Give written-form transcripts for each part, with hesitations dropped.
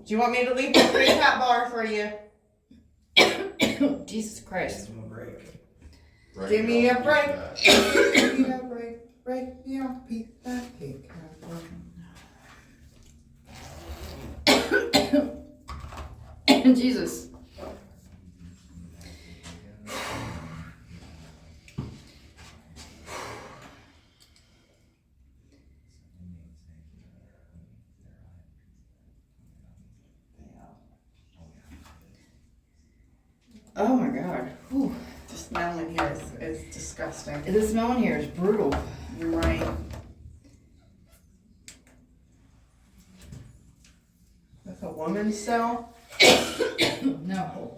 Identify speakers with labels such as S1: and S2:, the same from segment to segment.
S1: Do you want me to leave the free cat bar for you?
S2: Jesus Christ.
S3: Give him a break.
S1: Give me a break. Give me a break. Break me off, piece that cake.
S2: Jesus. Oh my God. Whew.
S1: The smell in here is disgusting.
S2: The smell in here is brutal.
S1: You're right. That's a woman's cell?
S2: No.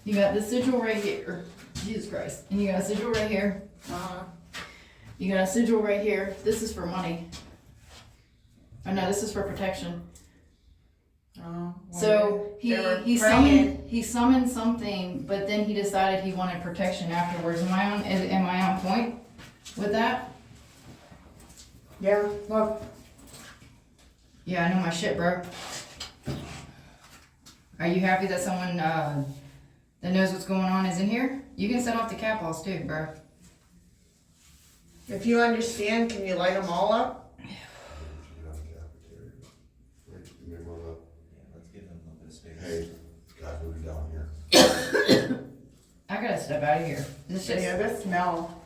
S2: You got the sigil right here. Jesus Christ. And you got a sigil right here. You got a sigil right here. This is for money. Oh no, this is for protection. So he summoned something, but then he decided he wanted protection afterwards. Am I on point with that?
S1: Yeah, look.
S2: Yeah, I know my shit, bro. Are you happy that someone that knows what's going on is in here? You can set off the cat balls too, bro.
S1: If you understand, can you light them all up?
S4: Hey, guys, we'll be down here.
S2: I gotta step out of here. This just,
S1: Yeah, this smell.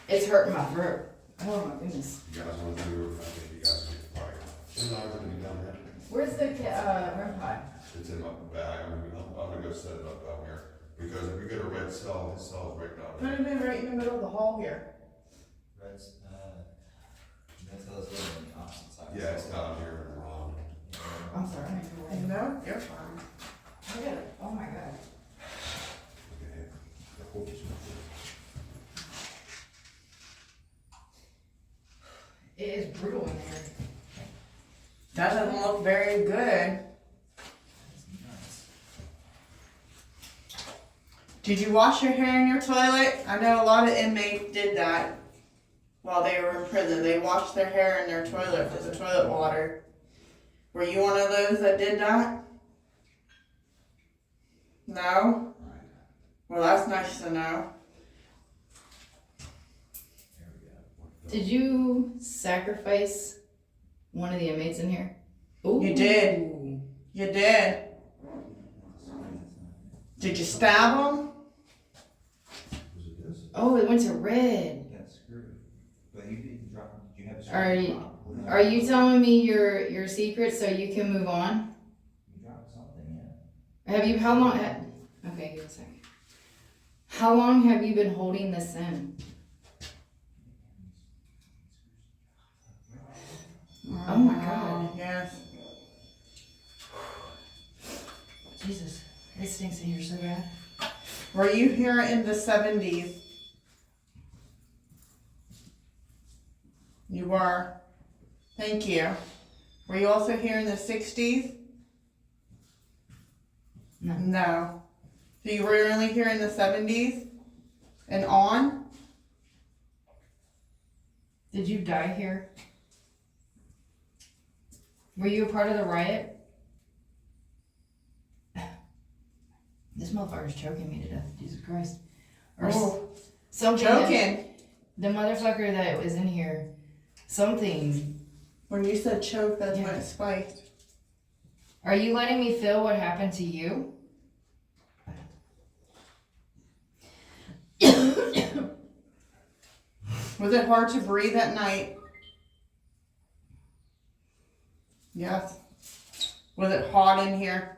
S2: it's hurting my throat. Oh my goodness.
S4: You guys want to do, I think you guys need to probably. No, I'm gonna be down here.
S2: Where's the REM pod?
S4: It's in my bag, I'm gonna go set it up down here. Because if we get a red cell, his cell's right down
S1: Put
S4: there.
S1: it in right in the middle of the hall here.
S3: That's living on the opposite side.
S4: Yeah, it's down here and around.
S2: I'm sorry.
S1: No, you're fine.
S2: I gotta, oh my God.
S4: Okay, the whole kitchen.
S2: It is brutal in there.
S1: Doesn't look very good.
S3: That's nuts.
S1: Did you wash your hair in your toilet? I know a lot of inmates did that while they were in prison. They washed their hair in their toilet with the toilet water. Were you one of those that did that? No? Well, that's nice to know.
S3: There we go.
S2: Did you sacrifice one of the inmates in here? Ooh.
S1: You did. You did. Did you stab him?
S4: Was it this?
S2: Oh, it went to red.
S3: You got screwed. But you didn't drop them. Did you have a
S2: Are you telling me your secret so you can move on?
S3: You dropped something, yeah.
S2: Have you, how long, okay, give me a second. How long have you been holding this in? Oh my God.
S1: Yes.
S2: Jesus, it stinks in here so bad.
S1: Were you here in the 70s? You were. Thank you. Were you also here in the 60s?
S2: No.
S1: No. So you were only here in the 70s and on?
S2: Did you die here? Were you a part of the riot? This motherfucker's choking me to death. Jesus Christ. Or
S1: Oh,
S2: something.
S1: choking.
S2: The motherfucker that was in here. Something.
S1: When you said choke, that's when
S2: Yeah.
S1: it spiked.
S2: Are you letting me feel what happened to you?
S1: Was it hard to breathe at night? Yes. Was it hot in here?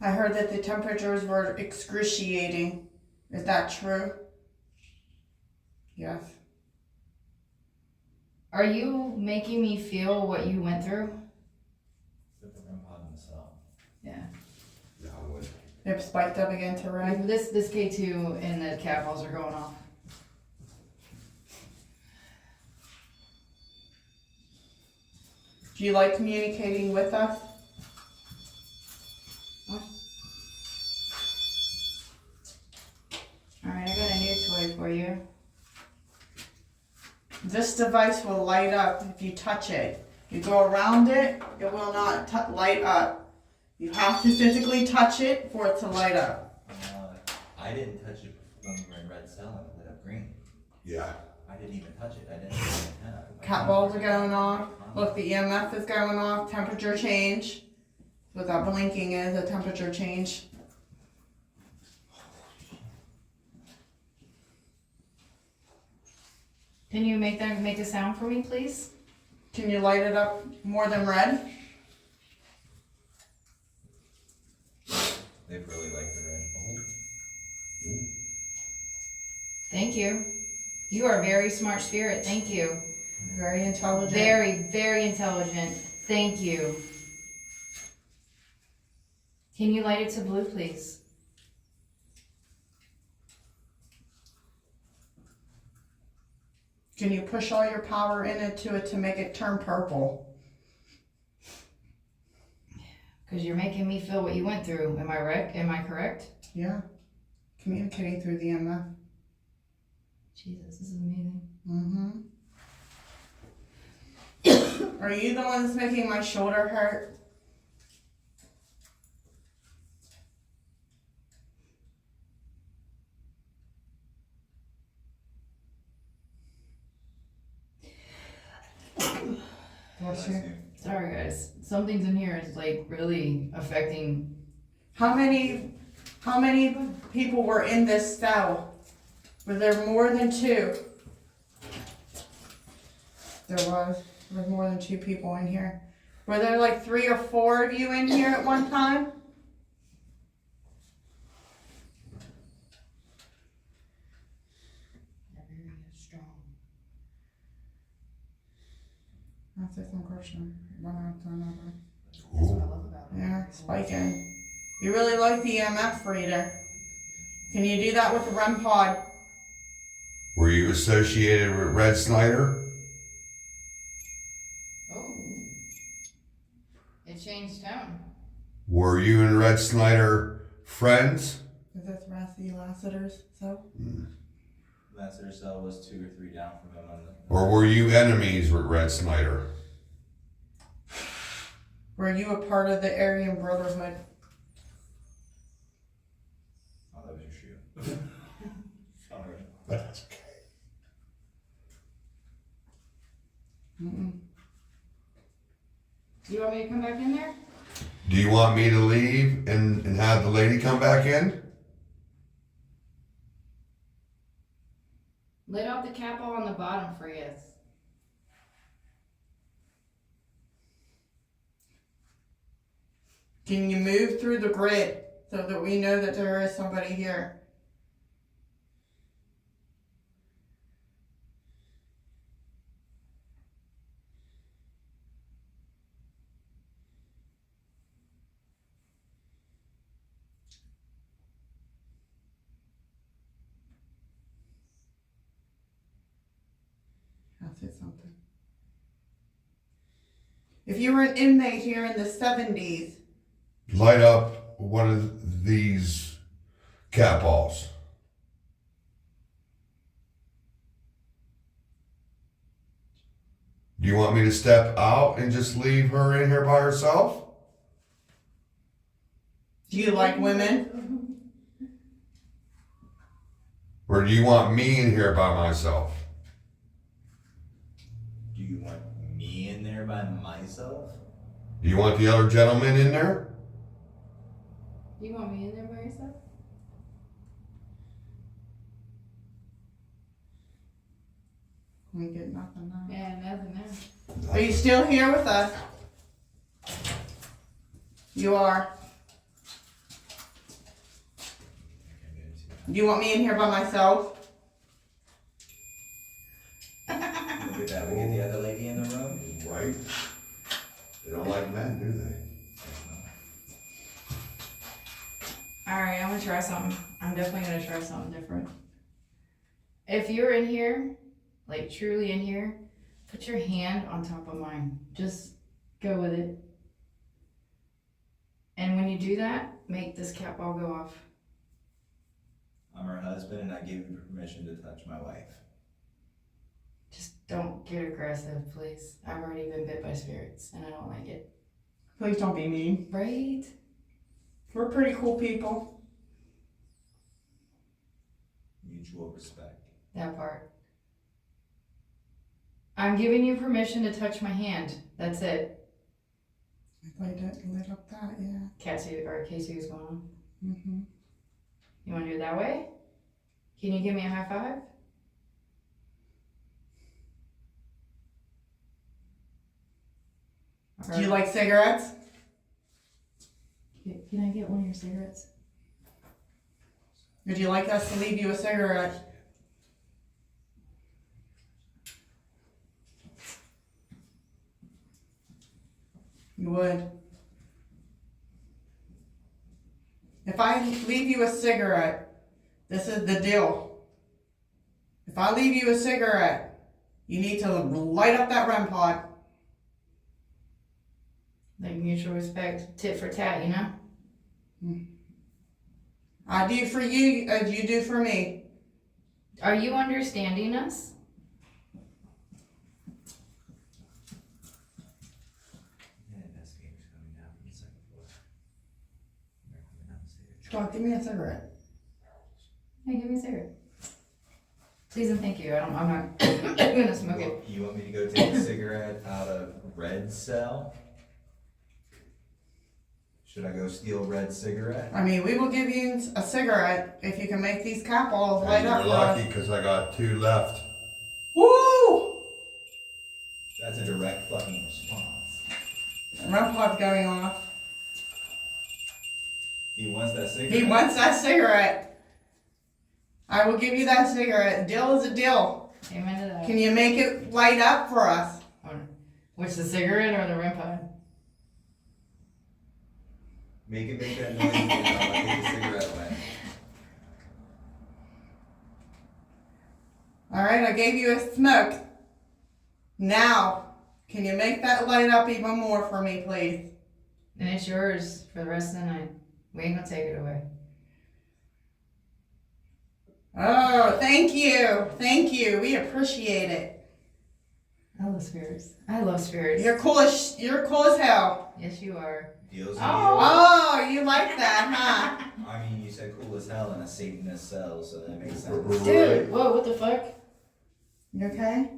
S1: I heard that the temperatures were excruciating. Is that true? Yes.
S2: Are you making me feel what you went through?
S3: Put the REM pod in the cell.
S2: Yeah.
S4: Yeah, I would.
S1: It spiked up again to red.
S2: This K2 and the cat balls are going off.
S1: Do you like communicating with us?
S2: Alright, I got a new toy for you.
S1: device will light up if you touch it. You go around it, it will not light up. You have to physically touch it for it to light up.
S3: I didn't touch it when we were in red cell and it lit up green.
S4: Yeah.
S3: I didn't even touch it. I didn't even antenna.
S1: Cat balls are going off. Look, the EMF is going off. Temperature change. What that blinking is, a temperature change.
S2: Can you make a sound for me, please?
S1: Can you light it up more than red?
S3: They really like the red.
S2: Thank you. You are a very smart spirit. Thank you.
S1: Very intelligent.
S2: Very, very intelligent. Thank you. Can you light it to blue, please?
S1: Can you push all your power into it to make it turn purple?
S2: Because you're making me feel what you went through. Am I right? Am I correct?
S1: Yeah. Communicating through the EMF.
S2: Jesus, this is amazing.
S1: Mm-hmm. Are you the one that's making my shoulder hurt?
S3: Bless you.
S2: Sorry, guys. Something's in here is like really affecting.
S1: How many people were in this cell? Were there more than 2? There was more than 2 people in here. Were there like 3 or 4 of you in here at one time?
S2: Very strong.
S1: That's a fun question. One after another.
S2: That's what I love about it.
S1: Yeah, spiking. You really like the EMF reader. Can you do that with the REM pod?
S4: Were you associated with Red Snyder?
S2: Oh. It changed tone.
S4: Were you and Red Snyder friends?
S1: Is this Rassi Lassiter's cell?
S3: Lassiter cell was 2 or 3 down from him on the.
S4: Or were you enemies with Red Snyder?
S1: Were you a part of the Aryan Brotherhood?
S3: Oh, that was your shoe. Sorry.
S4: That's okay.
S1: Mm-mm.
S2: Do you want me to come back in there?
S4: Do you want me to leave and have the lady come back in?
S2: Lit out the capo on the bottom for you.
S1: Can you move through the grid so that we know that there is somebody here? I'll say something. If you were an inmate here in the 70s,
S4: Light up one of these cat balls. Do you want me to step out and just leave her in here by herself?
S1: do you like women?
S4: Or do you want me in here by myself?
S3: Do you want me in there by myself?
S4: Do you want the other gentleman in there?
S2: You want me in there by yourself?
S1: We get nothing now.
S2: Yeah, nothing there.
S1: Are you still here with us? You are. Do you want me in here by myself?
S3: Look at that. We get the other lady in the room.
S4: Right. They don't like men, do they?
S2: Alright, I'm gonna try something. I'm definitely gonna try something different. If you're in here, like truly in here, put your hand on top of mine. Just go with it. And when you do that, make this cat ball go off.
S3: I'm her husband and I give you permission to touch my wife.
S2: Just Don't get aggressive, please. I've already been bit by spirits, and I don't like it.
S1: Please don't be mean.
S2: Right?
S1: We're pretty cool people.
S3: Mutual respect.
S2: That part. I'm giving you permission to touch my hand. That's it.
S1: If I didn't lit up that, yeah.
S2: Casey or Casey is going on.
S1: Mm-hmm.
S2: You want to do it that way? Can you give me a high five?
S1: Do you like cigarettes?
S2: Can I get one of your cigarettes?
S1: Would you like us to leave you a cigarette? You would. If I leave you a cigarette, this is the deal. If I leave you a cigarette, you need to light up that REM pod.
S2: Like mutual respect, tit for tat, you know?
S1: I do for you as you do for me.
S2: Are you understanding us?
S3: Yeah, investigators coming down from the second floor. They're coming downstairs.
S1: Come on, give me a cigarette.
S2: Hey, give me a cigarette. Please and thank you. I'm not gonna smoke it.
S3: You want me to go take a cigarette out of Red's cell? Should I go steal Red's cigarette?
S1: I mean, we will give you a cigarette if you can make these cap balls light
S4: And
S1: up
S4: you're
S1: for us.
S4: lucky because I got 2 left.
S1: Woo!
S3: That's a direct fucking response.
S1: The REM pod's going off.
S3: He wants that cigarette.
S1: He wants that cigarette. I will give you that cigarette. Deal is a deal.
S2: Amen to that.
S1: Can you make it light up for us?
S2: Which, the cigarette or the REM pod?
S3: Make it make that noise again, I'll take the cigarette away.
S1: Alright, I gave you a smoke. Now, can you make that light up even more for me, please?
S2: And it's yours for the rest of the night. We ain't gonna take it away.
S1: Oh, thank you. Thank you. We appreciate it.
S2: I love spirits. I love spirits.
S1: You're cool as hell.
S2: Yes, you are.
S3: Deals and
S1: Oh, you like that, huh?
S3: deals. I mean, you said cool as hell in a Satanist cell, so that makes sense.
S2: Dude, whoa, what the fuck?
S1: You okay?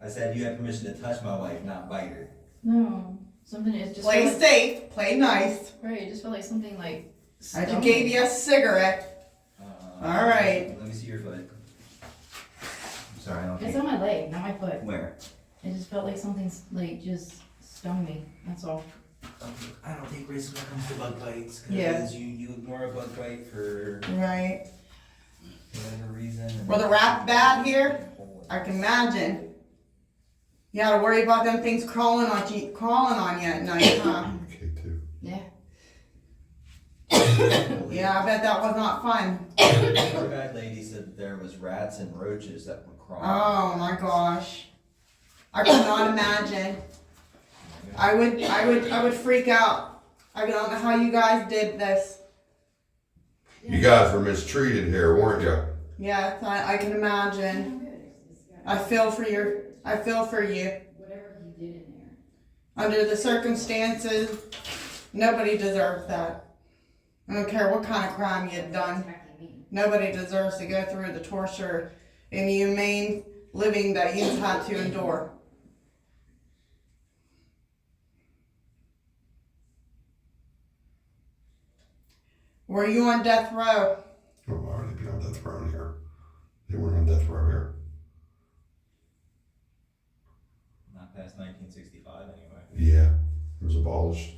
S3: I said you had permission to touch my wife, not bite her.
S2: No. Something is just.
S1: Play
S2: felt like,
S1: safe, play nice.
S2: right, it just felt like something like.
S1: I just
S2: stung
S1: gave
S2: me.
S1: you a cigarette. All right.
S3: Let me see your foot. I'm sorry, I don't
S2: It's
S3: think.
S2: on my leg, not my foot.
S3: Where?
S2: It just felt like something like just stung me. That's all.
S3: I don't take risks when it comes to bug bites. Cause
S1: Yeah.
S3: you ignore a bug bite for
S1: Right.
S3: whatever reason. and
S1: Well, the rat bad here? I can imagine. You gotta worry about them things crawling on you at night, huh?
S4: Okay, too.
S2: Yeah.
S1: Yeah, I bet that was not fun.
S3: Our guide lady said there was rats and roaches that were crawling.
S1: Oh my gosh. I could not imagine. I would freak out. I don't know how you guys did this.
S4: You guys were mistreated here, weren't you?
S1: Yes, I can imagine. I feel for you.
S2: Whatever he did in there.
S1: Under the circumstances, nobody deserves that. I don't care what kind of crime you've done.
S2: Attacking me.
S1: Nobody deserves to go through the torture and inhumane living that you've had to endure. Were you on death row?
S4: Oh, I've already been on death row here. They weren't on death row here.
S3: Not past 1965 anyway.
S4: Yeah, it was abolished.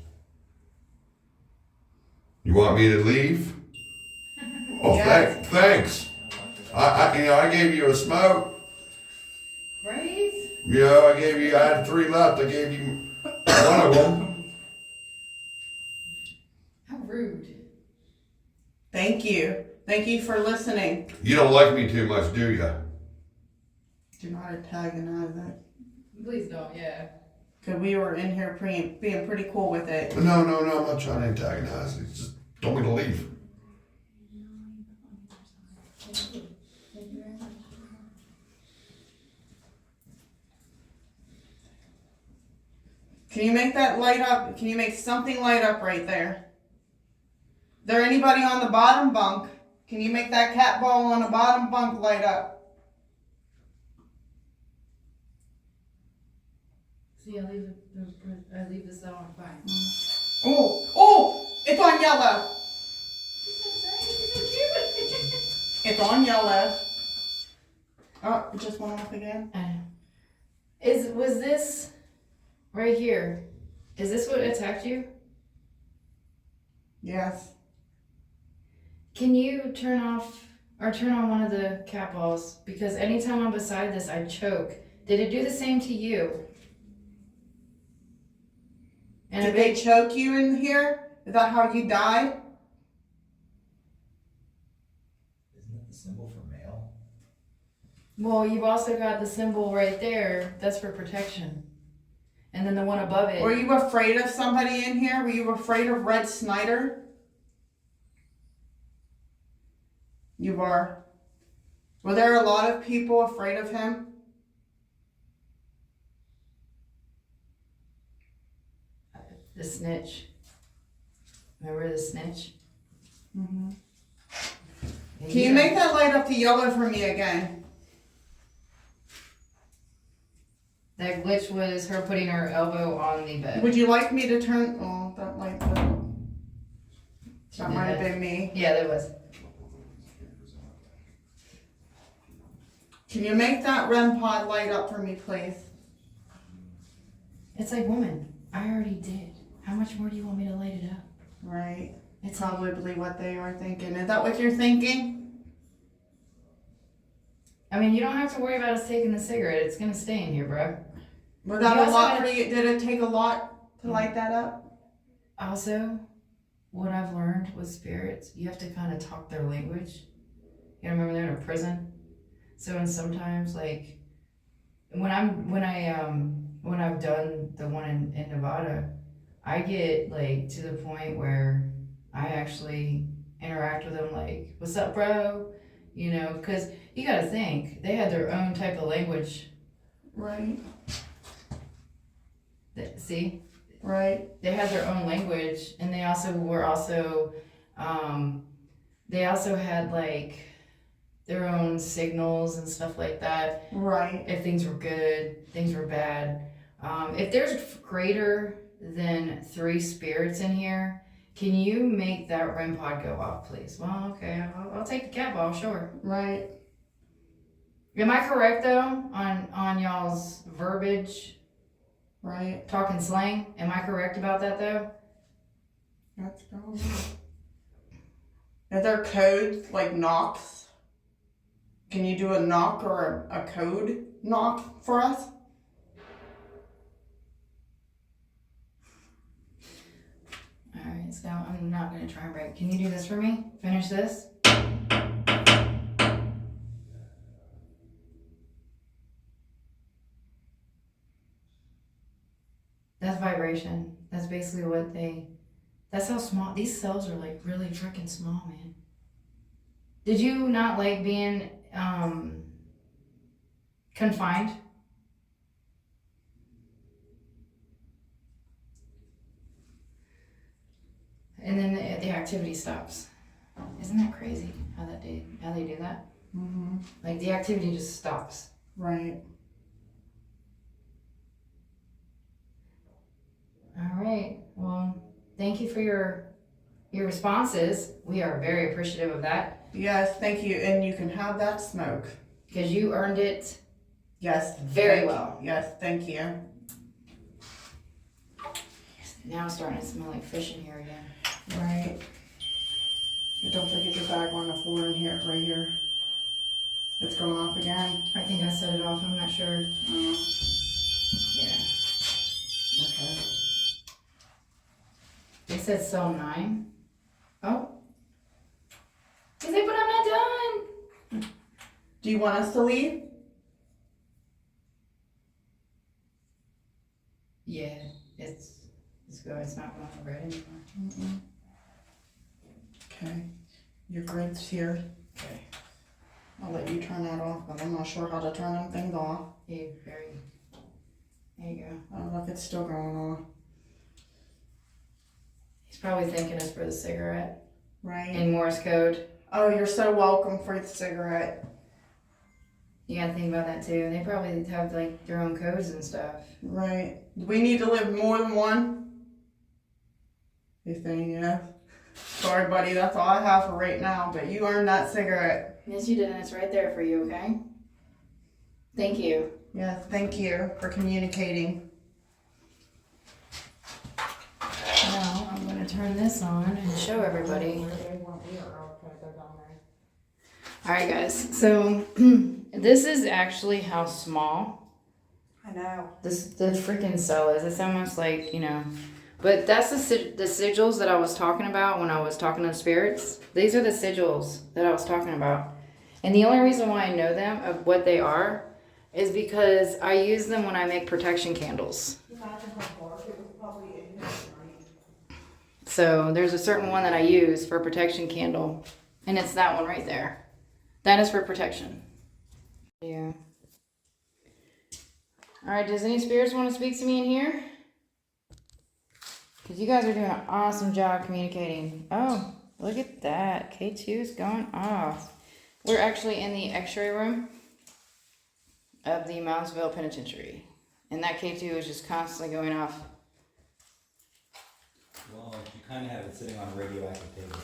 S4: You want me to leave? Oh,
S1: Yes.
S4: thanks. I gave you a smoke.
S2: Right?
S4: Yeah, I had 3 left. I gave you one of them.
S2: How rude.
S1: Thank you. Thank you for listening.
S4: You don't like me too much, do you?
S1: Do not antagonize it.
S2: Please don't, yeah.
S1: Because we were in here being pretty cool with it.
S4: No, I'm not trying to antagonize. It's just told me to leave.
S1: Can you make that light up? Can you make something light up right there? Is there anybody on the bottom bunk? Can you make that cat ball on the bottom bunk light up?
S2: See, I leave this on fine.
S1: Oh, it's on yellow. It's on yellow. Oh, it just went off again.
S2: Was this right here? Is this what attacked you?
S1: Yes.
S2: Can you turn off or turn on one of the cat balls? Because anytime I'm beside this, I choke. Did it do the same to you? And
S1: Did they choke you in here? Is that how you died?
S3: Isn't that the symbol for male?
S2: well, you've also got the symbol right there. That's for protection. And then the one above it.
S1: Were you afraid of somebody in here? Were you afraid of Red Snyder? You were. Were there a lot of people afraid of him?
S2: The snitch. Remember the snitch?
S1: Mm-hmm.
S2: Yeah,
S1: Can you make that light up to yellow for me again?
S2: That glitch was her putting her elbow on the bed.
S1: Would you like me to turn? Oh, that light doesn't. That might have
S2: Yeah.
S1: been me.
S2: Yeah, there was.
S1: Can you make that REM pod light up for me, please?
S2: It's like, woman, I already did. How much more do you want me to light it up?
S1: Right.
S2: It's
S1: Probably what they are thinking. Is that what you're thinking?
S2: I mean, you don't have to worry about us taking the cigarette. It's gonna stay in here, bro.
S1: Was that
S2: You
S1: a
S2: also
S1: lot
S2: gotta-
S1: for you? Did it take a lot to light that up?
S2: Also, what I've learned with spirits, you have to kind of talk their language. You know, remember they're in a prison, so and sometimes like when I've done the one in Nevada, I get like to the point where I actually interact with them like, "What's up, bro?" You know, because you got to think they had their own type of language.
S1: Right.
S2: See.
S1: Right.
S2: They had their own language, and they also they also had like their own signals and stuff like that.
S1: Right.
S2: If things were good, things were bad. If there's greater than 3 spirits in here, can you make that REM pod go off, please? Well, okay, I'll take the cat ball, sure.
S1: Right.
S2: Am I correct though on y'all's verbiage?
S1: Right.
S2: Talking slang? Am I correct about that though?
S1: That's probably. Are there codes like knocks? Can you do a knock or a code knock for us?
S2: Alright, so I'm not gonna try and break. Can you do this for me? Finish this? That's vibration. That's basically what that's how small, these cells are like really freaking small, man. Did you not like being, confined? And then the activity stops. Isn't that crazy how they do that?
S1: Mm-hmm.
S2: Like the activity just stops.
S1: Right.
S2: All right. Well, thank you for your responses. We are very appreciative of that
S1: Yes, thank you. And you can have that smoke.
S2: because you earned it
S1: Yes.
S2: very
S1: thank-
S2: well.
S1: Yes, thank you.
S2: Now it's starting to smell like fish in here again.
S1: Right. And don't forget your bag on the floor in here, right here. It's going off again.
S2: I think I set it off. I'm not sure. Yeah.
S1: Okay.
S2: They said cell 9. Oh. He said, but I'm not done.
S1: Do you want us to leave?
S2: Yeah, it's good. It's not going over it anymore.
S1: Okay. Your grid's here.
S2: Okay.
S1: I'll let you turn that off, but I'm not sure how to turn them things off.
S2: Yeah, very. There you go.
S1: Oh, look, it's still going on.
S2: He's probably thanking us for the cigarette
S1: Right.
S2: in Morse code.
S1: Oh, you're so welcome for the cigarette.
S2: You gotta think about that too. They probably have like their own codes and stuff.
S1: Right. Do we need to live more than one? You think, yeah? Sorry, buddy, that's all I have for right now, but you earned that cigarette.
S2: Yes, you did, and it's right there for you, okay? Thank you.
S1: Yes, thank you for communicating.
S2: Now, I'm gonna turn this on and show everybody. Alright guys, so this is actually how small
S1: I know.
S2: the freaking cell is. It's almost like, you know, but that's the sigils that I was talking about when I was talking to the spirits. These are the sigils that I was talking about. And the only reason why I know them, of what they are, is because I use them when I make protection candles. So there's a certain one that I use for a protection candle, and it's that one right there. That is for protection. Yeah. Alright, does any spirits want to speak to me in here? Because you guys are doing an awesome job communicating. Oh, look at that. K2 is going off. We're actually in the x-ray room of the Moundsville Penitentiary. And that K2 is just constantly going off.
S3: Well, you kind of have it sitting on a radioactive table.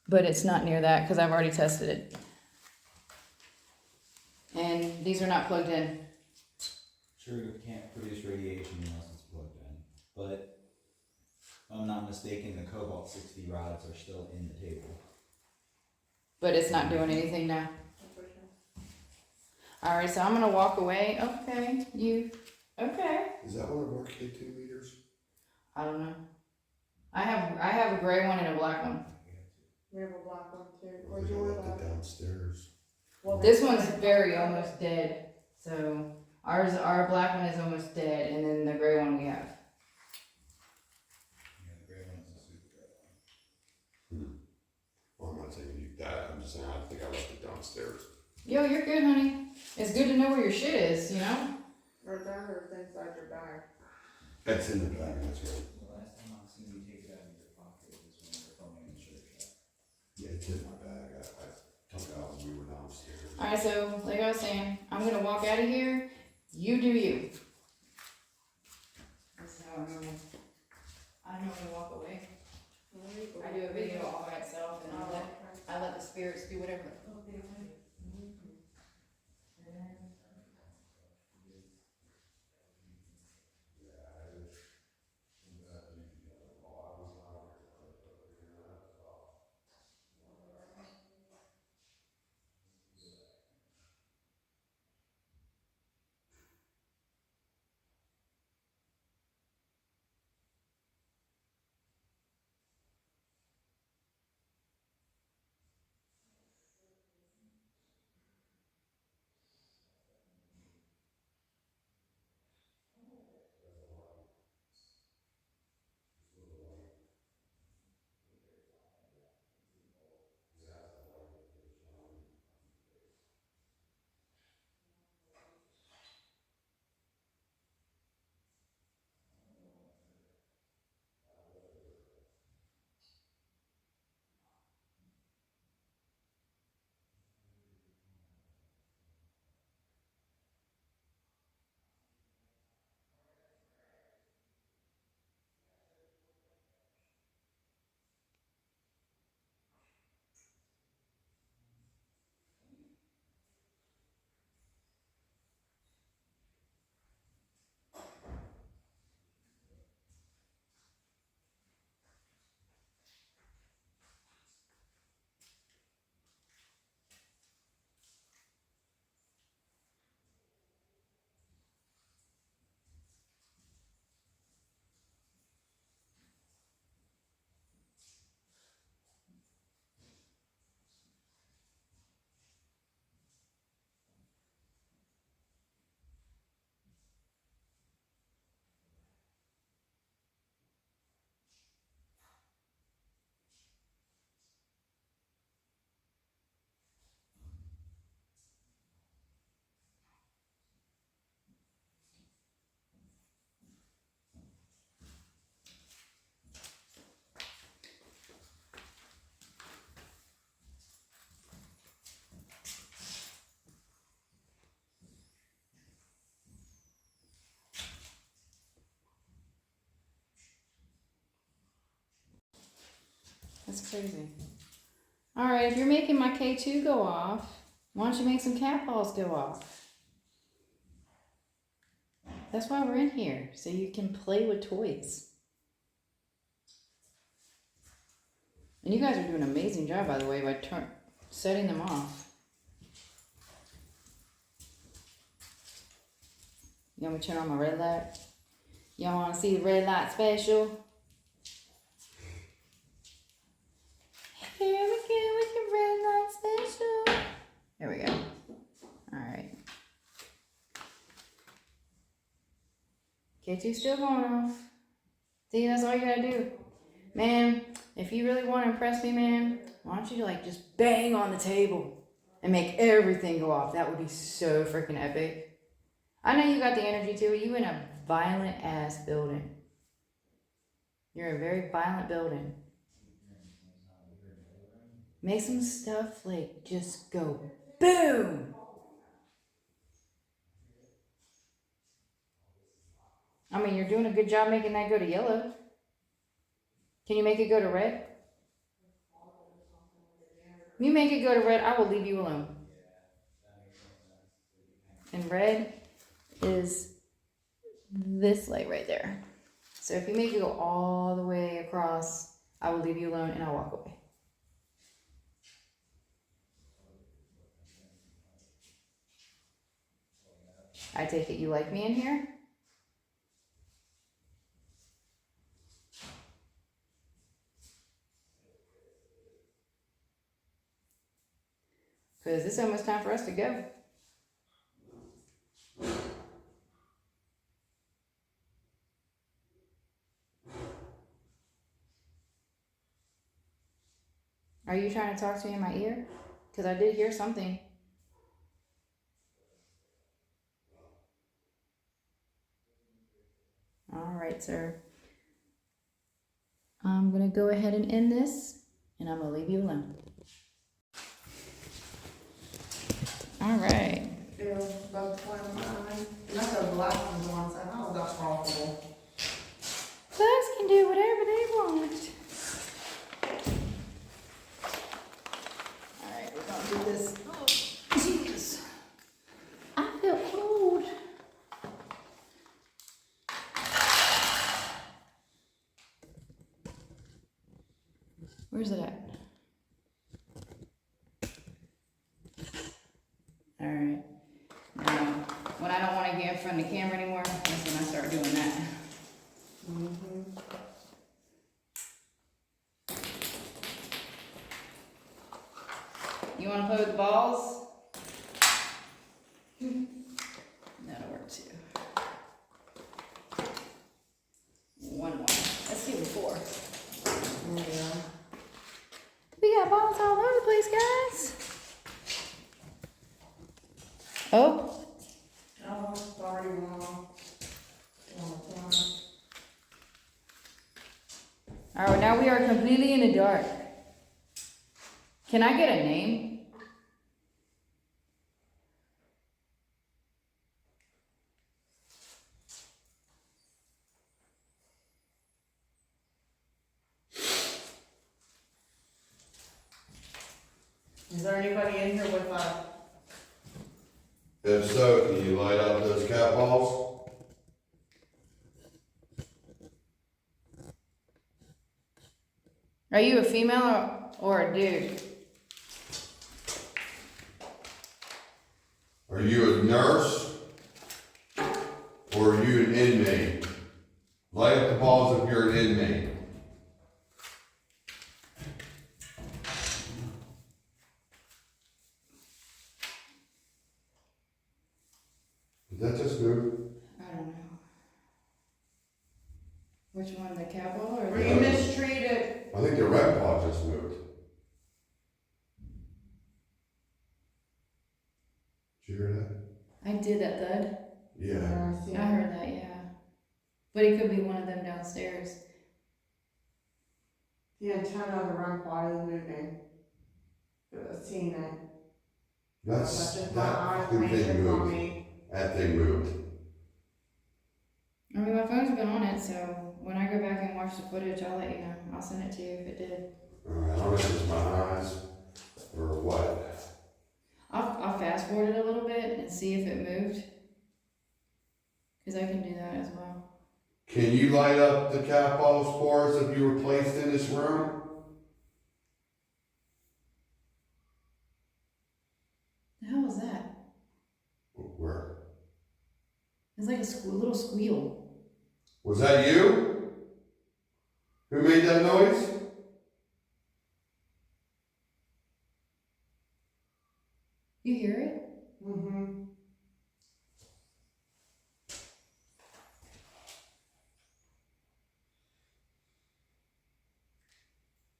S2: But it's not near that because I've already tested it. And these are not plugged in.
S3: Sure, you can't produce radiation unless it's plugged in. But if I'm not mistaken, the cobalt-60 rods are still in the table.
S2: But it's not doing anything now. Alright, so I'm gonna walk away. Okay, okay.
S4: Is that one of our K2 meters?
S2: I don't know. I have a gray one and a black one.
S1: We have a black one too.
S4: Or they go up to downstairs?
S2: This one's very almost dead. So our black one is almost dead, and then the gray one we have.
S3: Yeah, the gray one's the super gray one.
S4: Well, I'm not saying you that, I'm just saying I think I left it downstairs.
S2: Yo, you're good, honey. It's good to know where your shit is, you know?
S1: Or that, or it's inside your bag.
S4: That's in the bag, that's right.
S3: The last time I've seen you take it out of your pocket was when we were filming in the church.
S4: Yeah, it's in my bag, I took it out when we were downstairs.
S2: Alright, so like I was saying, I'm gonna walk out of here. You do you. This is how I normally walk away. I do a video all by itself, and I let the spirits do whatever the fuck they want to do. That's crazy. Alright, if you're making my K2 go off, why don't you make some cat balls go off? That's why we're in here, so you can play with toys. And you guys are doing an amazing job, by the way, by setting them off. You want me to turn on my red light? Y'all want to see the red light special? Here we go with your red light special. There we go. Alright. K2 still going off. See, that's all you gotta do. Man, if you really want to impress me, man, why don't you like just bang on the table and make everything go off? That would be so freaking epic. I know you got the energy to it. You in a violent ass building. You're a very violent building. Make some stuff like just go boom. I mean, you're doing a good job making that go to yellow. Can you make it go to red? If you make it go to red, I will leave you alone. And red is this light right there. So if you make it go all the way across, I will leave you alone and I'll walk away. I take it you like me in here? Because it's almost time for us to go. Are you trying to talk to me in my ear? Because I did hear something. All right, sir. I'm going to go ahead and end this, and I'm going to leave you alone. All right.
S1: Feel about the mine. Not the black ones on side. Oh, that's awful.
S2: Bugs can do whatever they want. All right, we're going to do this. Oh, jeez. I feel cold. Where's it at? All right. Now, when I don't want to get in front of the camera anymore, that's when I start doing that. You want to play with the balls? That'll work too. One more. Let's do 4.
S1: Yeah.
S2: We got balls all over the place, guys. Oh.
S1: Oh, it's already wrong.
S2: Alright, now we are completely in the dark. Can I get a name?
S1: Is there anybody in here with
S4: If so, can you light up those cat balls?
S2: Are you a female or a dude?
S4: Are you a nurse? Or are you an inmate? Light up the balls if you're an inmate. Did that just move?
S2: I don't know. Which one, the cowboy or
S1: Were you mistreated?
S4: I think the red paw just moved. Did you hear that?
S2: I did that thud.
S4: Yeah.
S2: I heard that, yeah. But it could be one of them downstairs.
S1: The antenna of the REM pod is moving. I've seen it.
S4: That's
S1: just
S4: that
S1: my eyes
S4: fucking
S1: playing
S4: thing
S1: tricks on
S4: moved.
S1: me.
S4: That thing moved.
S2: I mean, my phone's been on it, so when I go back and watch the footage, I'll let you know. I'll send it to you if it did.
S4: I don't know if it's my eyes or what.
S2: I'll fast forward it a little bit and see if it moved. Cause I can do that as well.
S4: Can you light up the cat balls for us if you were placed in this room?
S2: The hell was that?
S4: Where?
S2: It's like a little squeal.
S4: Was that you? Who made that noise?
S2: You hear it?
S1: Mm-hmm.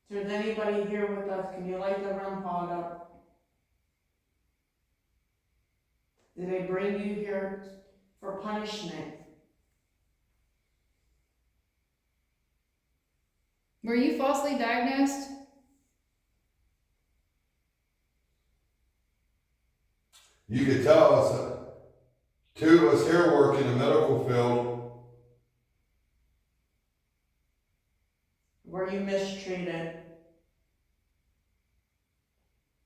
S1: If there's anybody here with us, can you light the room pod up? Did they bring you here for punishment?
S2: Were you falsely diagnosed?
S4: You could tell us, two of us here work in the medical field.
S1: Were you mistreated?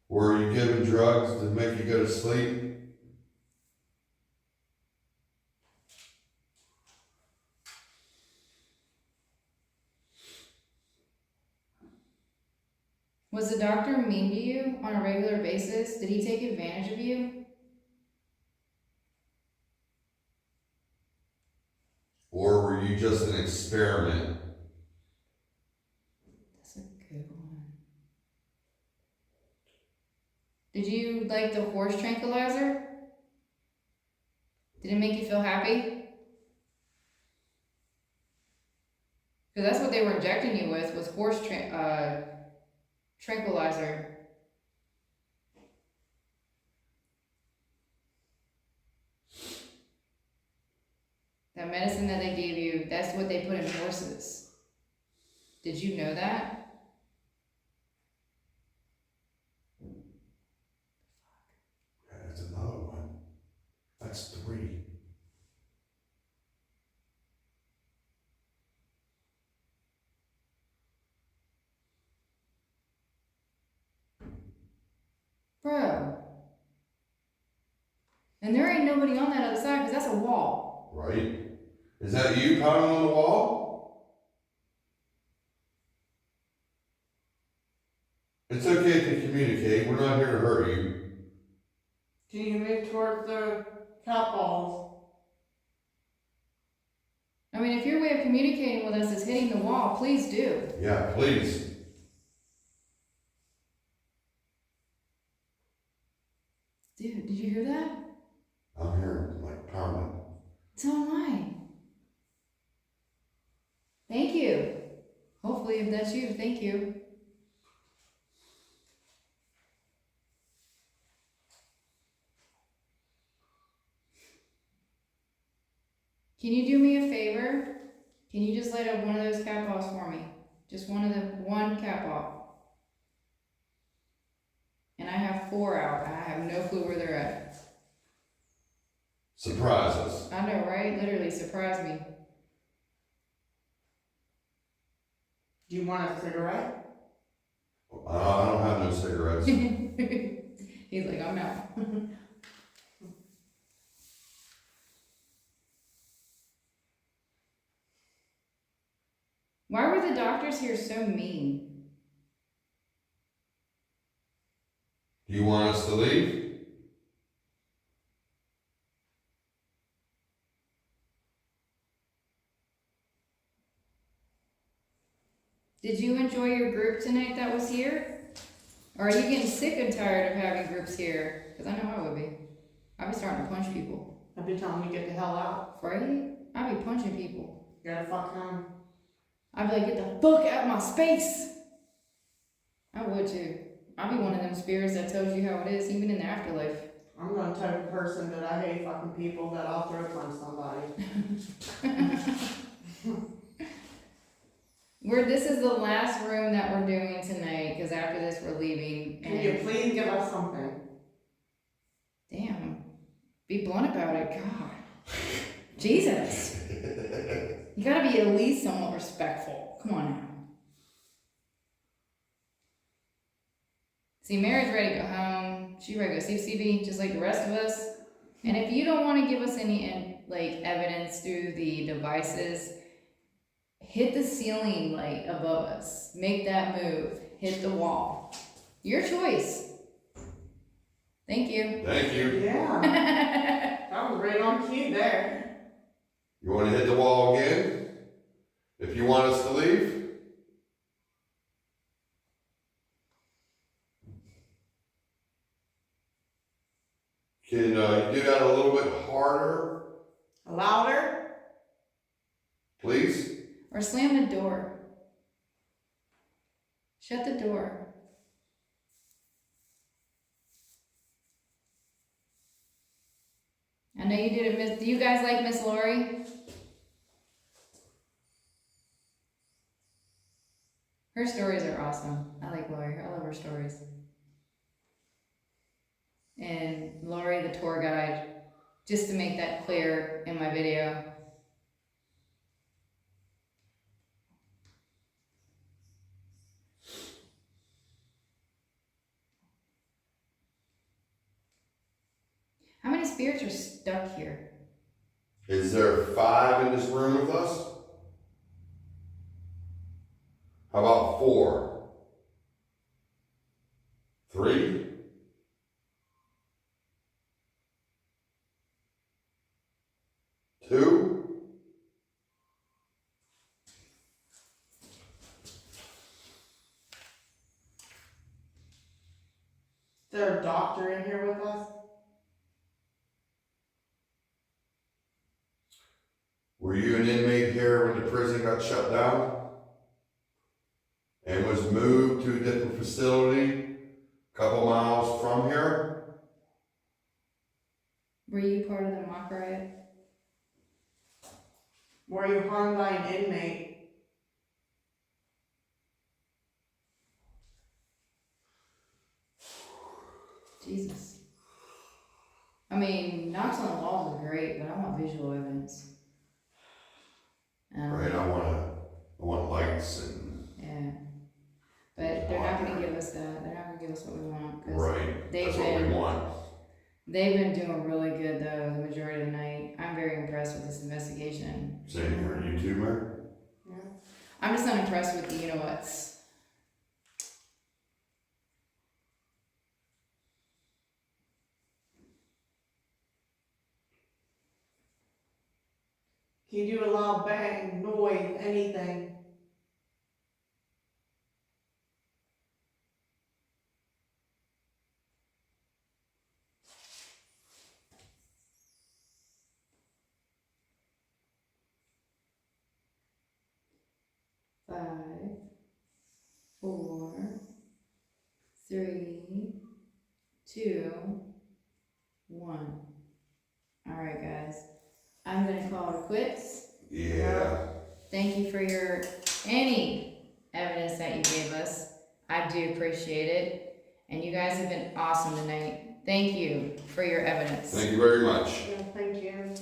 S4: Were you given drugs to make you go to sleep?
S2: Was the doctor mean to you on a regular basis? Did he take advantage of you?
S4: Or were you just an experiment?
S2: That's a good one. Did you like the horse tranquilizer? Did it make you feel happy? Because that's what they were injecting you with, was horse tranquilizer. That medicine that they gave you, that's what they put in horses. Did you know that?
S4: That's another one. That's 3.
S2: Bro. And there ain't nobody on that other side because that's a wall.
S4: Right? Is that you pounding on the wall? It's okay to communicate. We're not here to hurt you.
S1: Can you move towards the cat balls?
S2: I mean, if your way of communicating with us is hitting the wall, please do.
S4: Yeah, please.
S2: Dude, did you hear that?
S4: I'm hearing like pounding.
S2: So am I. Thank you. Hopefully, if that's you, thank you. Can you do me a favor? Can you just light up one of those cat balls for me? Just one cat ball. And I have 4 out. I have no clue where they're at.
S4: Surprise us.
S2: I know, right? Literally, surprise me.
S1: Do you want a cigarette?
S4: I don't have no cigarettes.
S2: He's like, I'm out. Why were the doctors here so mean?
S4: Do you want us to leave?
S2: Did you enjoy your group tonight that was here? Or are you getting sick and tired of having groups here? Because I know I would be. I'd be starting to punch people.
S1: I'd be telling you get the hell out.
S2: Right? I'd be punching people.
S1: You gotta fuck home.
S2: I'd be like, get the fuck out of my space! I would too. I'd be one of them spirits that tells you how it is, even in the afterlife.
S1: I'm the type of person that I hate fucking people that I'll throw punch somebody.
S2: This is the last room that we're doing tonight, because after this we're leaving.
S1: Can you please give us something?
S2: Damn. Be blunt about it, God. Jesus. You gotta be at least somewhat respectful. Come on now. See, Mary's ready to go home. She's ready to go see CB, just like the rest of us. And if you don't want to give us any evidence through the devices, hit the ceiling light above us. Make that move. Hit the wall. Your choice. Thank you.
S4: Thank you.
S1: Yeah. That was right on cue there.
S4: You wanna hit the wall again? If you want us to leave? Can you do that a little bit harder,
S1: Louder?
S4: please?
S2: Or slam the door. Shut the door. I know you did it, Miss. Do you guys like Miss Lori? Her stories are awesome. I like Lori. I love her stories. And Lori, the tour guide, just to make that clear in my video. How many spirits are stuck here?
S4: Is there 5 in this room with us? How about 4? 3? 2?
S1: Is there a doctor in here with us?
S4: Were you an inmate here when the prison got shut down? And was moved to a different facility a couple miles from here?
S2: Were you part of the mock riot?
S1: Were you harmed by an inmate?
S2: Jesus. I mean, knocks on the walls are great, but I want visual evidence.
S4: Right, I want lights and,
S2: Yeah. But they're not gonna give us that. They're not gonna give us what we want. 'Cause
S4: right,
S2: they've
S4: that's what we
S2: been,
S4: want.
S2: they've been doing really good though, the majority of the night. I'm very impressed with this investigation.
S4: Same here, you too, Mayor?
S1: Yeah.
S2: I'm just unimpressed with the you-know-whats.
S1: Can you do a loud bang, noise, anything?
S2: Five, 4, 3, 2, 1. Alright guys, I'm gonna call it quits.
S4: Yeah.
S2: Thank you for any evidence that you gave us. I do appreciate it. And you guys have been awesome tonight. Thank you for your evidence.
S4: Thank you very much.
S1: Yeah, thank you.